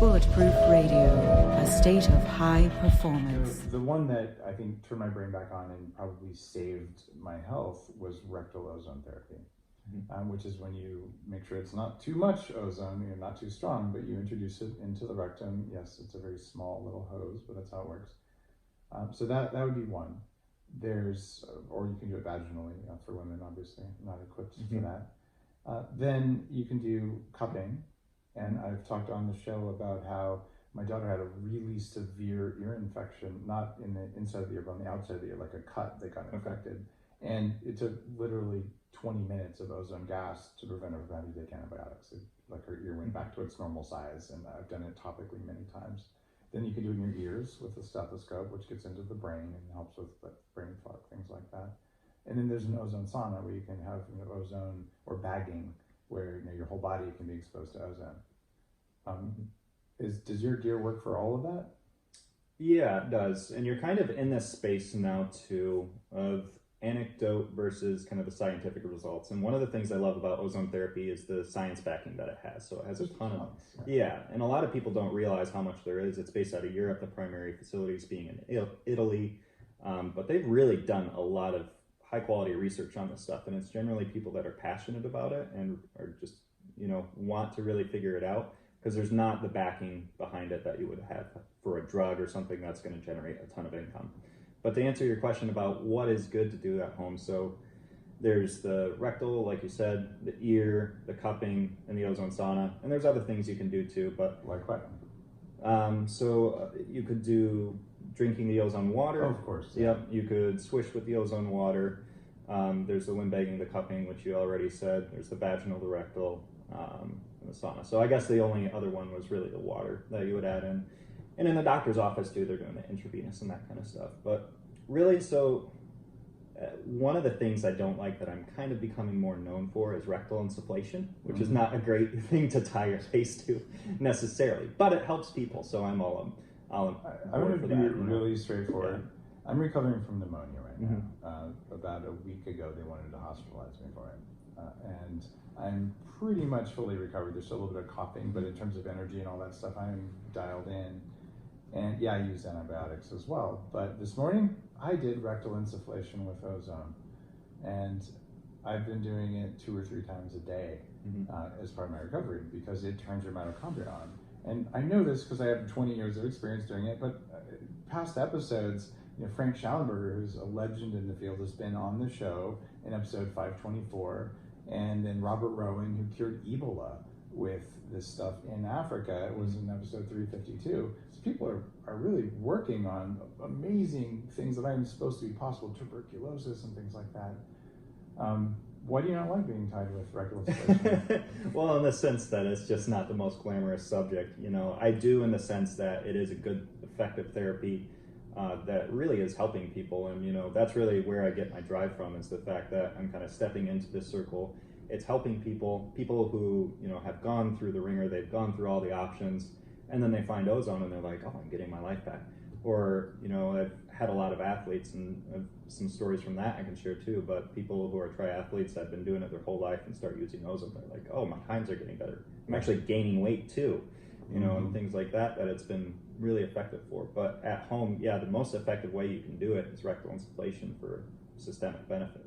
Bulletproof Radio, a state of high performance. The one that I think turned my brain back on and probably saved my health was rectal ozone therapy, which is when you make sure it's not too much ozone, you're not too strong, but you introduce it into the rectum. Yes, it's a very small little hose, but that's how it works. So that would be one. There's, or you can do it vaginally for women, obviously, not equipped for that. Then you can do cupping. And I've talked on the show about how my daughter had a really severe ear infection, not in the inside of the ear, but on the outside of the ear, like a cut that got infected. And it took literally 20 minutes of ozone gas to prevent her from having to take antibiotics. Like her ear went back to its normal size, and I've done it topically many times. Then you can do it in your ears with a stethoscope, which gets into the brain and helps with brain fog, things like that. And then there's an ozone sauna where you can have ozone or bagging, where your whole body can be exposed to ozone. Does your gear work for all of that? Yeah, it does. And you're kind of in this space now too of anecdote versus kind of the scientific results. And one of the things I love about ozone therapy is the science backing that it has. So it has a ton of, and a lot of people don't realize how much there is. It's based out of Europe, the primary facilities being in Italy, but they've really done a lot of high quality research on this stuff. And it's generally people that are passionate about it and are just, want to really figure it out, because there's not the backing behind it that you would have for a drug or something that's going to generate a ton of income. But to answer your question about what is good to do at home, so there's the rectal, like you said, the ear, the cupping, and the ozone sauna. And there's other things you can do too, but... Like what? You could do drinking the ozone water. Oh, of course. Yep, you could swish with the ozone water. There's the windbagging, the cupping, which you already said. There's the vaginal, the rectal, and the sauna. So I guess the only other one was really the water that you would add in. And in the doctor's office too, they're doing the intravenous and that kind of stuff. But really, one of the things I don't like that I'm kind of becoming more known for is rectal insufflation, which is not a great thing to tie your face to necessarily, but it helps people. So I'm all I'm going to be really straightforward. Yeah. I'm recovering from pneumonia right now. About a week ago, they wanted to hospitalize me for it. And I'm pretty much fully recovered. There's still a little bit of coughing, but in terms of energy and all that stuff, I'm dialed in. And yeah, I use antibiotics as well. But this morning, I did rectal insufflation with ozone. And I've been doing it 2 or 3 times a day as part of my recovery, because it turns your mitochondria on. And I know this because I have 20 years of experience doing it, but past episodes, Frank Schallenberger, who's a legend in the field, has been on the show in episode 524. And then Robert Rowan, who cured Ebola with this stuff in Africa, it was in episode 352. So people are really working on amazing things that aren't even supposed to be possible, tuberculosis and things like that. Why do you not like being tied with rectal insufflation? Well, in the sense that it's just not the most glamorous subject. I do in the sense that it is a good, effective therapy that really is helping people. And, that's really where I get my drive from, is the fact that I'm kind of stepping into this circle. It's helping people who, have gone through the ringer, they've gone through all the options, and then they find ozone and they're like, oh, I'm getting my life back. Or, I've had a lot of athletes, and some stories from that I can share too, but people who are triathletes that have been doing it their whole life and start using ozone, they're like, oh, my times are getting better. I'm actually gaining weight too, and things like that it's been really effective for. But at home, the most effective way you can do it is rectal insufflation for systemic benefit.